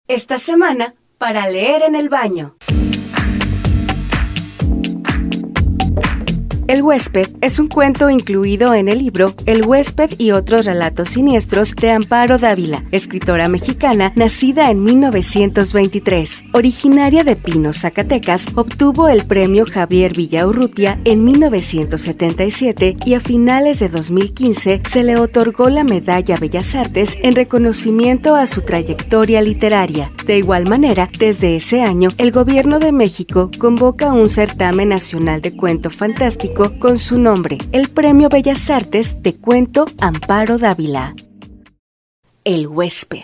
Esta semana, para leer en el baño. El huésped es un cuento incluido en el libro El huésped y otros relatos siniestros de Amparo Dávila, escritora mexicana nacida en 1923. Originaria de Pinos, Zacatecas, obtuvo el premio Javier Villaurrutia en 1977 y a finales de 2015 se le otorgó la Medalla Bellas Artes en reconocimiento a su trayectoria literaria. De igual manera, desde ese año, el Gobierno de México convoca un certamen nacional de cuento fantástico con su nombre, el Premio Bellas Artes de Cuento Amparo Dávila. El huésped.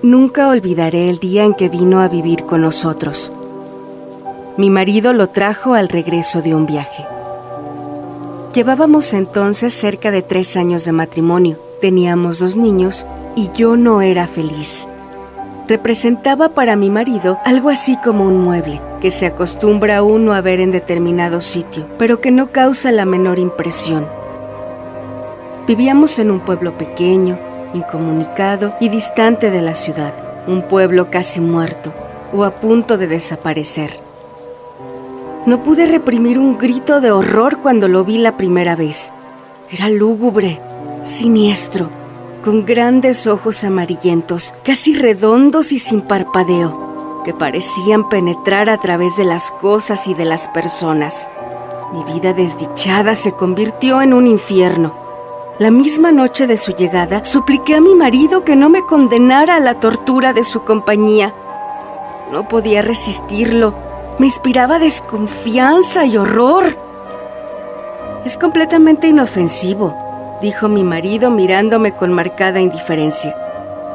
Nunca olvidaré el día en que vino a vivir con nosotros. Mi marido lo trajo al regreso de un viaje. Llevábamos entonces cerca de 3 años de matrimonio. Teníamos 2 niños y yo no era feliz. Representaba para mi marido algo así como un mueble que se acostumbra uno a ver en determinado sitio, pero que no causa la menor impresión. Vivíamos en un pueblo pequeño, incomunicado y distante de la ciudad, un pueblo casi muerto o a punto de desaparecer. No pude reprimir un grito de horror cuando lo vi la primera vez. Era lúgubre, siniestro, con grandes ojos amarillentos, casi redondos y sin parpadeo, que parecían penetrar a través de las cosas y de las personas. Mi vida desdichada se convirtió en un infierno. La misma noche de su llegada, supliqué a mi marido que no me condenara a la tortura de su compañía. No podía resistirlo. Me inspiraba desconfianza y horror. Es completamente inofensivo, dijo mi marido mirándome con marcada indiferencia.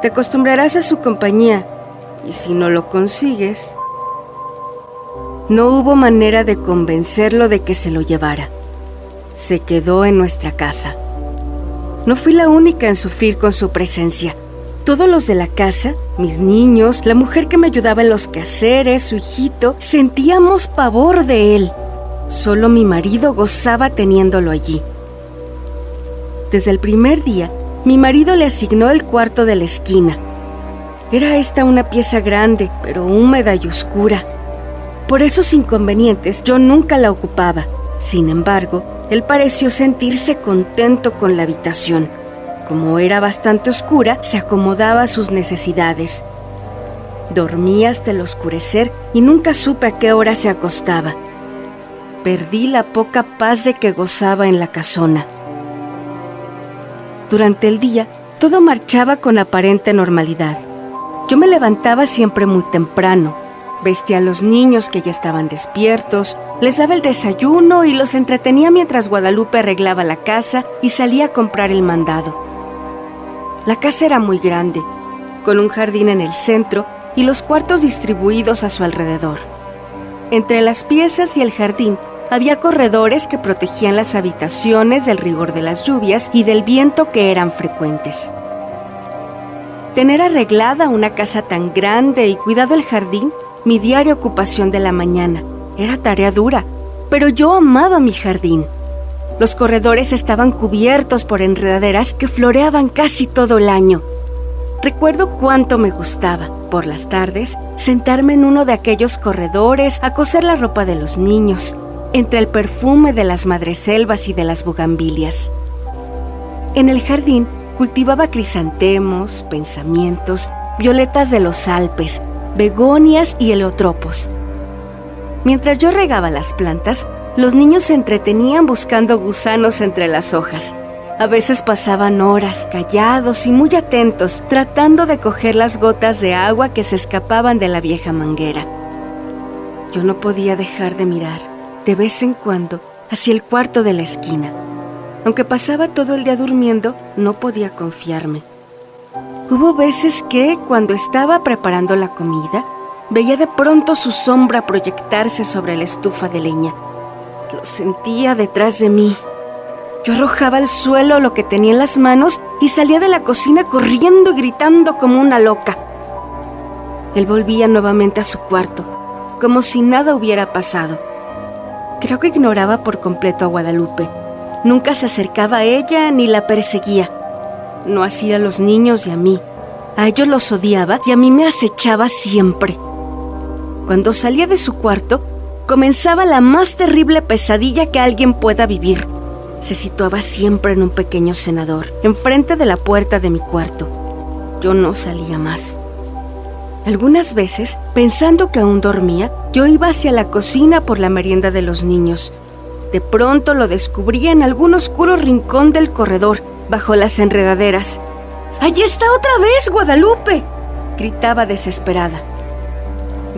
Te acostumbrarás a su compañía, y si no lo consigues... No hubo manera de convencerlo de que se lo llevara. Se quedó en nuestra casa. No fui la única en sufrir con su presencia. Todos los de la casa, mis niños, la mujer que me ayudaba en los quehaceres, su hijito, sentíamos pavor de él. Solo mi marido gozaba teniéndolo allí. Desde el primer día, mi marido le asignó el cuarto de la esquina. Era esta una pieza grande, pero húmeda y oscura. Por esos inconvenientes, yo nunca la ocupaba. Sin embargo, él pareció sentirse contento con la habitación. Como era bastante oscura, se acomodaba a sus necesidades. Dormía hasta el oscurecer y nunca supe a qué hora se acostaba. Perdí la poca paz de que gozaba en la casona. Durante el día, todo marchaba con aparente normalidad. Yo me levantaba siempre muy temprano, vestía a los niños que ya estaban despiertos, les daba el desayuno y los entretenía mientras Guadalupe arreglaba la casa y salía a comprar el mandado. La casa era muy grande, con un jardín en el centro y los cuartos distribuidos a su alrededor. Entre las piezas y el jardín había corredores que protegían las habitaciones del rigor de las lluvias y del viento que eran frecuentes. Tener arreglada una casa tan grande y cuidado el jardín, mi diaria ocupación de la mañana, era tarea dura, pero yo amaba mi jardín. Los corredores estaban cubiertos por enredaderas que floreaban casi todo el año. Recuerdo cuánto me gustaba, por las tardes, sentarme en uno de aquellos corredores a coser la ropa de los niños, entre el perfume de las madreselvas y de las bugambilias. En el jardín cultivaba crisantemos, pensamientos, violetas de los Alpes, begonias y heliotropos. Mientras yo regaba las plantas, los niños se entretenían buscando gusanos entre las hojas. A veces pasaban horas, callados y muy atentos, tratando de coger las gotas de agua que se escapaban de la vieja manguera. Yo no podía dejar de mirar, de vez en cuando, hacia el cuarto de la esquina. Aunque pasaba todo el día durmiendo, no podía confiarme. Hubo veces que, cuando estaba preparando la comida, veía de pronto su sombra proyectarse sobre la estufa de leña. Lo sentía detrás de mí. Yo arrojaba al suelo lo que tenía en las manos y salía de la cocina corriendo y gritando como una loca. Él volvía nuevamente a su cuarto, como si nada hubiera pasado. Creo que ignoraba por completo a Guadalupe. Nunca se acercaba a ella ni la perseguía. No hacía a los niños y a mí. A ellos los odiaba y a mí me acechaba siempre. Cuando salía de su cuarto, comenzaba la más terrible pesadilla que alguien pueda vivir. Se situaba siempre en un pequeño cenador, enfrente de la puerta de mi cuarto. Yo no salía más. Algunas veces, pensando que aún dormía, yo iba hacia la cocina por la merienda de los niños. De pronto lo descubría en algún oscuro rincón del corredor, bajo las enredaderas. ¡Allí está otra vez, Guadalupe!, gritaba desesperada.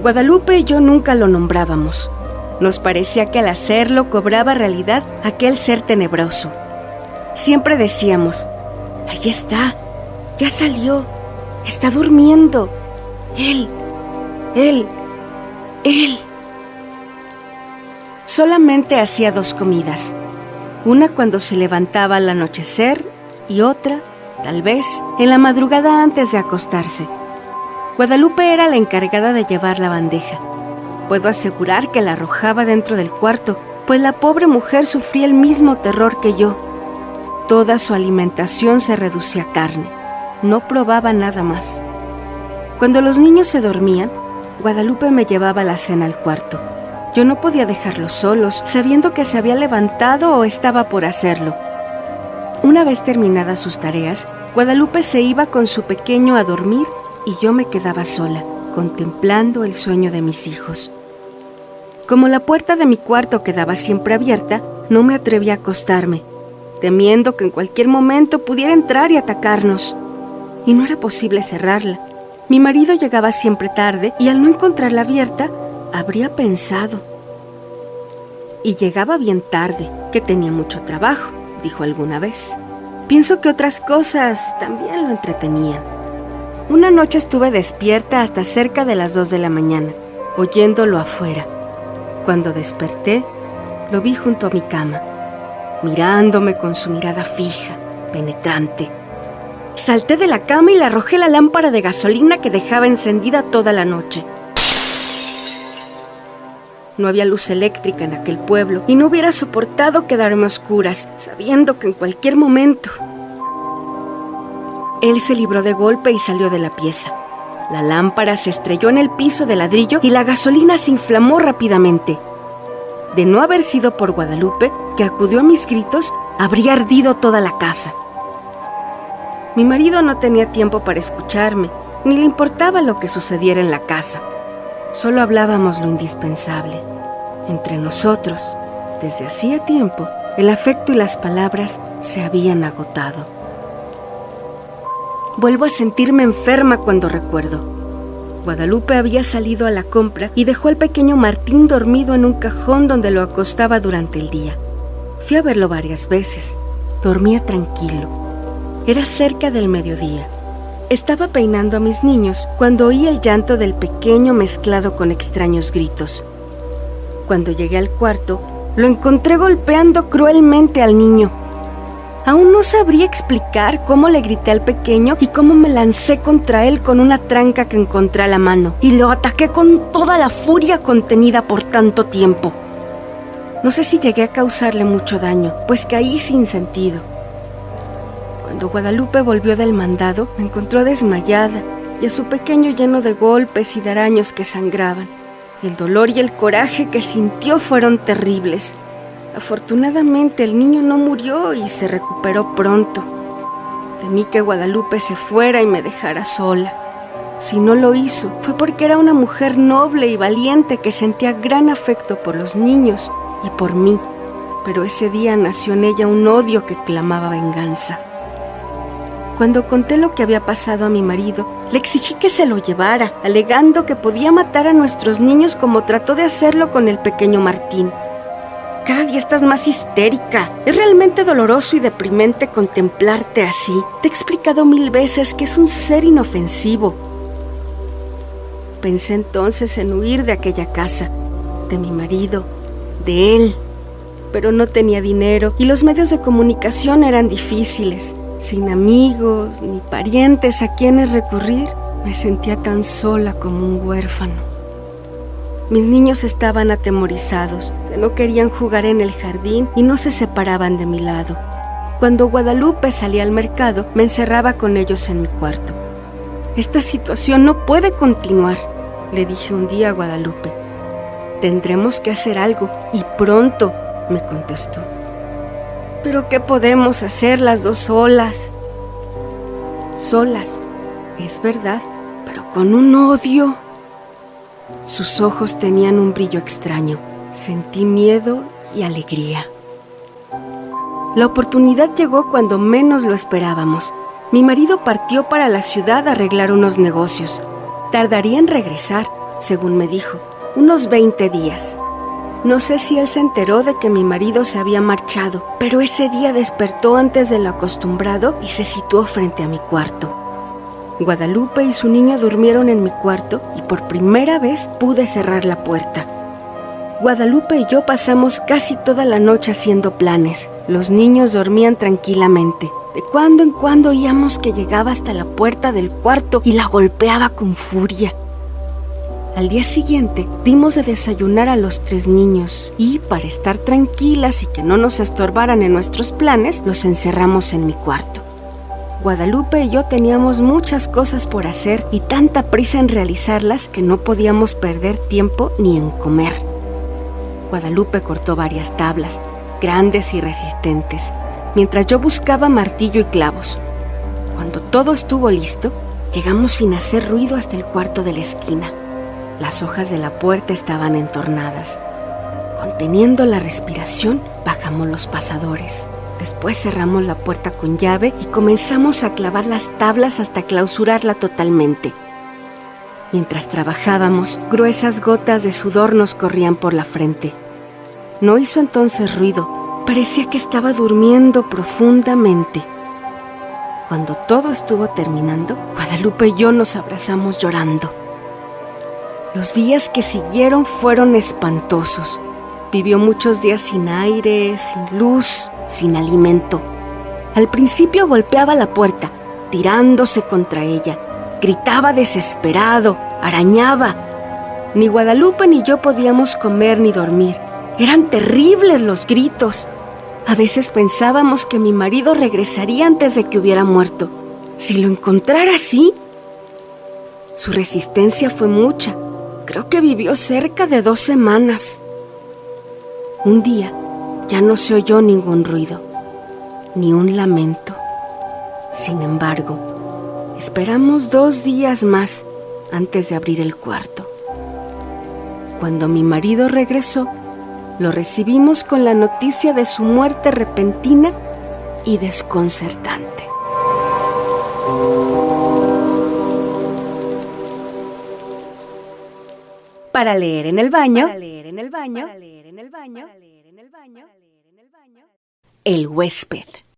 Guadalupe y yo nunca lo nombrábamos. Nos parecía que al hacerlo cobraba realidad aquel ser tenebroso. Siempre decíamos: «Allí está, ya salió, está durmiendo. Él. Solamente hacía 2 comidas. Una cuando se levantaba al anochecer y otra, tal vez, en la madrugada antes de acostarse. Guadalupe era la encargada de llevar la bandeja. Puedo asegurar que la arrojaba dentro del cuarto, pues la pobre mujer sufría el mismo terror que yo. Toda su alimentación se reducía a carne. No probaba nada más. Cuando los niños se dormían, Guadalupe me llevaba la cena al cuarto. Yo no podía dejarlos solos, sabiendo que se había levantado o estaba por hacerlo. Una vez terminadas sus tareas, Guadalupe se iba con su pequeño a dormir y yo me quedaba sola, contemplando el sueño de mis hijos. Como la puerta de mi cuarto quedaba siempre abierta, no me atreví a acostarme, temiendo que en cualquier momento pudiera entrar y atacarnos. Y no era posible cerrarla. Mi marido llegaba siempre tarde y al no encontrarla abierta, habría pensado. Y llegaba bien tarde, que tenía mucho trabajo, dijo alguna vez. Pienso que otras cosas también lo entretenían. Una noche estuve despierta hasta cerca de las 2 de la mañana, oyéndolo afuera. Cuando desperté, lo vi junto a mi cama, mirándome con su mirada fija, penetrante. Salté de la cama y le arrojé la lámpara de gasolina que dejaba encendida toda la noche. No había luz eléctrica en aquel pueblo y no hubiera soportado quedarme a oscuras, sabiendo que en cualquier momento... Él se libró de golpe y salió de la pieza. La lámpara se estrelló en el piso de ladrillo y la gasolina se inflamó rápidamente. De no haber sido por Guadalupe, que acudió a mis gritos, habría ardido toda la casa. Mi marido no tenía tiempo para escucharme, ni le importaba lo que sucediera en la casa. Solo hablábamos lo indispensable. Entre nosotros, desde hacía tiempo, el afecto y las palabras se habían agotado. Vuelvo a sentirme enferma cuando recuerdo. Guadalupe había salido a la compra y dejó al pequeño Martín dormido en un cajón donde lo acostaba durante el día. Fui a verlo varias veces. Dormía tranquilo. Era cerca del mediodía. Estaba peinando a mis niños cuando oí el llanto del pequeño mezclado con extraños gritos. Cuando llegué al cuarto, lo encontré golpeando cruelmente al niño. Aún no sabría explicar cómo le grité al pequeño y cómo me lancé contra él con una tranca que encontré a la mano y lo ataqué con toda la furia contenida por tanto tiempo. No sé si llegué a causarle mucho daño, pues caí sin sentido. Cuando Guadalupe volvió del mandado, me encontró desmayada y a su pequeño lleno de golpes y de araños que sangraban. El dolor y el coraje que sintió fueron terribles. Afortunadamente el niño no murió y se recuperó pronto. Temí que Guadalupe se fuera y me dejara sola. Si no lo hizo, fue porque era una mujer noble y valiente que sentía gran afecto por los niños y por mí. Pero ese día nació en ella un odio que clamaba venganza. Cuando conté lo que había pasado a mi marido, le exigí que se lo llevara, alegando que podía matar a nuestros niños como trató de hacerlo con el pequeño Martín. Cada día estás más histérica. Es realmente doloroso y deprimente contemplarte así. Te he explicado 1000 veces que es un ser inofensivo. Pensé entonces en huir de aquella casa, de mi marido, de él. Pero no tenía dinero y los medios de comunicación eran difíciles. Sin amigos ni parientes a quienes recurrir, me sentía tan sola como un huérfano. Mis niños estaban atemorizados, que no querían jugar en el jardín y no se separaban de mi lado. Cuando Guadalupe salía al mercado, me encerraba con ellos en mi cuarto. «Esta situación no puede continuar», le dije un día a Guadalupe. «Tendremos que hacer algo, y pronto», me contestó. «¿Pero qué podemos hacer las dos solas?» «Solas, es verdad, pero con un odio». Sus ojos tenían un brillo extraño. Sentí miedo y alegría. La oportunidad llegó cuando menos lo esperábamos. Mi marido partió para la ciudad a arreglar unos negocios. Tardaría en regresar, según me dijo, unos 20 días. No sé si él se enteró de que mi marido se había marchado, pero ese día despertó antes de lo acostumbrado y se situó frente a mi cuarto. Guadalupe y su niño durmieron en mi cuarto y por primera vez pude cerrar la puerta. Guadalupe y yo pasamos casi toda la noche haciendo planes. Los niños dormían tranquilamente. De cuando en cuando oíamos que llegaba hasta la puerta del cuarto y la golpeaba con furia. Al día siguiente dimos de desayunar a los 3 niños y, para estar tranquilas y que no nos estorbaran en nuestros planes, los encerramos en mi cuarto. Guadalupe y yo teníamos muchas cosas por hacer y tanta prisa en realizarlas que no podíamos perder tiempo ni en comer. Guadalupe cortó varias tablas, grandes y resistentes, mientras yo buscaba martillo y clavos. Cuando todo estuvo listo, llegamos sin hacer ruido hasta el cuarto de la esquina. Las hojas de la puerta estaban entornadas. Conteniendo la respiración, bajamos los pasadores. Después cerramos la puerta con llave y comenzamos a clavar las tablas hasta clausurarla totalmente. Mientras trabajábamos, gruesas gotas de sudor nos corrían por la frente. No hizo entonces ruido. Parecía que estaba durmiendo profundamente. Cuando todo estuvo terminando, Guadalupe y yo nos abrazamos llorando. Los días que siguieron fueron espantosos. Vivió muchos días sin aire, sin luz, sin alimento. Al principio golpeaba la puerta, tirándose contra ella. Gritaba desesperado, arañaba. Ni Guadalupe ni yo podíamos comer ni dormir. Eran terribles los gritos. A veces pensábamos que mi marido regresaría antes de que hubiera muerto. Si lo encontrara así. Su resistencia fue mucha. Creo que vivió cerca de 2 semanas. Un día ya no se oyó ningún ruido, ni un lamento. Sin embargo, esperamos 2 días más antes de abrir el cuarto. Cuando mi marido regresó, lo recibimos con la noticia de su muerte repentina y desconcertante. Para leer en el baño, El huésped.